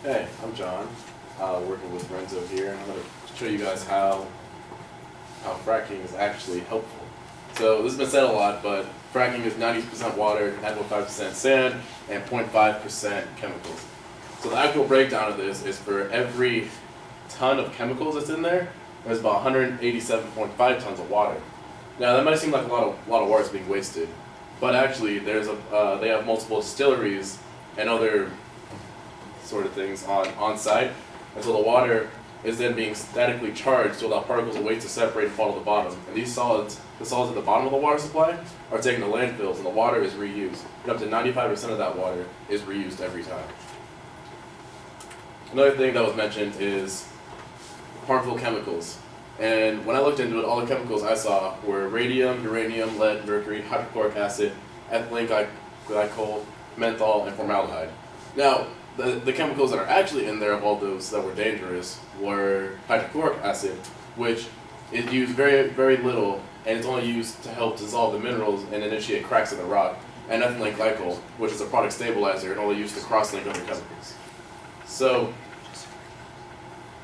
Hey, I'm John, working with Renzo here, and I'm going to show you guys how fracking is actually helpful. So this has been said a lot, but fracking is 90% water, 9.5% sand, and 0.5% chemicals. So the actual breakdown of this is for every ton of chemicals that's in there, there's about 187.5 tons of water. Now that might seem like a lot of water is being wasted, but actually they have multiple distilleries and other sort of things on site, and so the water is then being statically charged to allow particles of waste to separate and fall to the bottom. And these solids, the solids at the bottom of the water supply, are taken to landfills, and the water is reused. And up to 95% of that water is reused every time. Another thing that was mentioned is harmful chemicals. And when I looked into it, all the chemicals I saw were radium, uranium, lead, mercury, hydrochloric acid, ethylene glycol, menthol, and formaldehyde. Now, the chemicals that are actually in there of all those that were dangerous were hydrochloric acid, which is used very, very little, and it's only used to help dissolve the minerals and initiate cracks in the rock, and ethylene glycol, which is a product stabilizer and only used to cross-link other chemicals. So,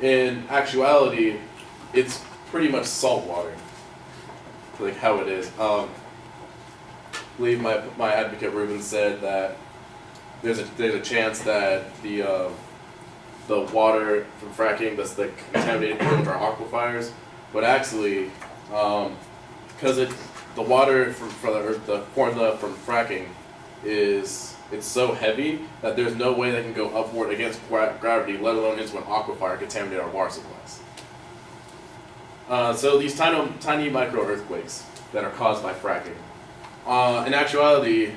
in actuality, it's pretty much salt water, like how it is. I believe my advocate Ruben said that there's a chance that the water from fracking that's like contaminated into our aquifers, but actually, because the water the formula from fracking it's so heavy that there's no way they can go upward against gravity, let alone into an aquifer and contaminate our water supplies. So these tiny micro earthquakes that are caused by fracking, in actuality.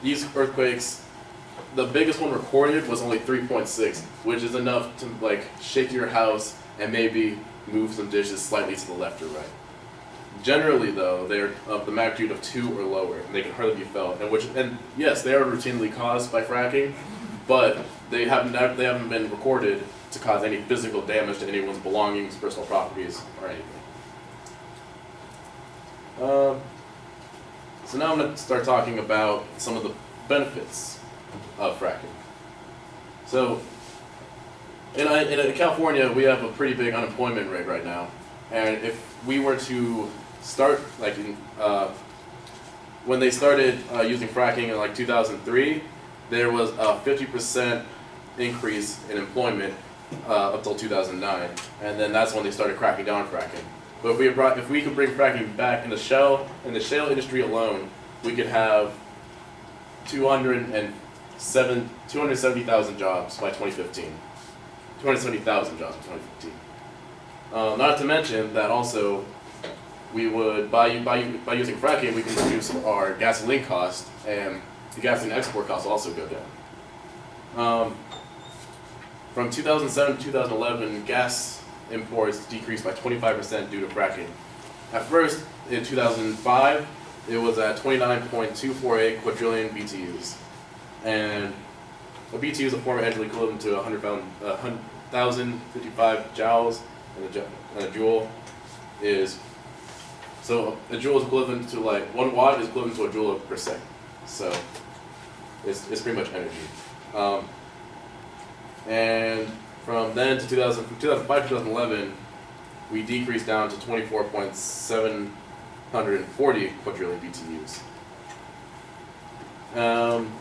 These earthquakes, the biggest one recorded was only 3.6, which is enough to like shake your house and maybe move some dishes slightly to the left or right. Generally, though, they're of the magnitude of 2 or lower, and they can hardly be felt. And yes, they are routinely caused by fracking, but they haven't been recorded to cause any physical damage to anyone's belongings, personal properties, or anything. So now I'm going to start talking about some of the benefits of fracking. So in California, we have a pretty big unemployment rate right now. And if we were to start, like when they started using fracking in like 2003, there was a 50% increase in employment up till 2009. And then that's when they started cracking down on fracking. But if we could bring fracking back in the shale industry alone, we could have 270,000 jobs by 2015. 270,000 jobs by 2015. Not to mention that also we would by using fracking we can reduce our gasoline cost, and the gasoline export costs will also go down. From 2007 to 2011, gas imports decreased by 25% due to fracking. At first, in 2005, it was at 29.248 quadrillion BTUs. And a BTU is a form of energy equivalent to 100,055 joules, and a joule is, so a joule is equivalent to like 1 watt is equivalent to a joule per second. So it's pretty much energy. And from then to 2005 to 2011, we decreased down to 24.740 quadrillion BTUs. And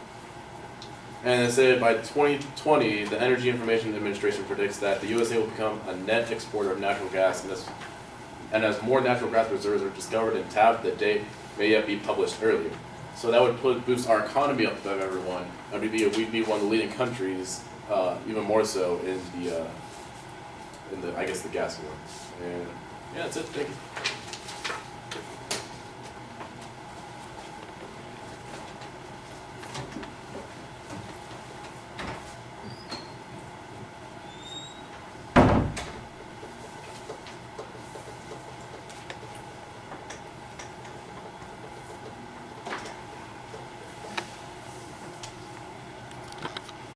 they said by 2020, the Energy Information Administration predicts that the USA will become a net exporter of natural gas, and as more natural gas reserves are discovered and tapped, the date may yet be published earlier. So that would boost our economy up above everyone, and we'd be one of the leading countries, even more so in the I guess the gas war. And yeah, that's it. Thank you.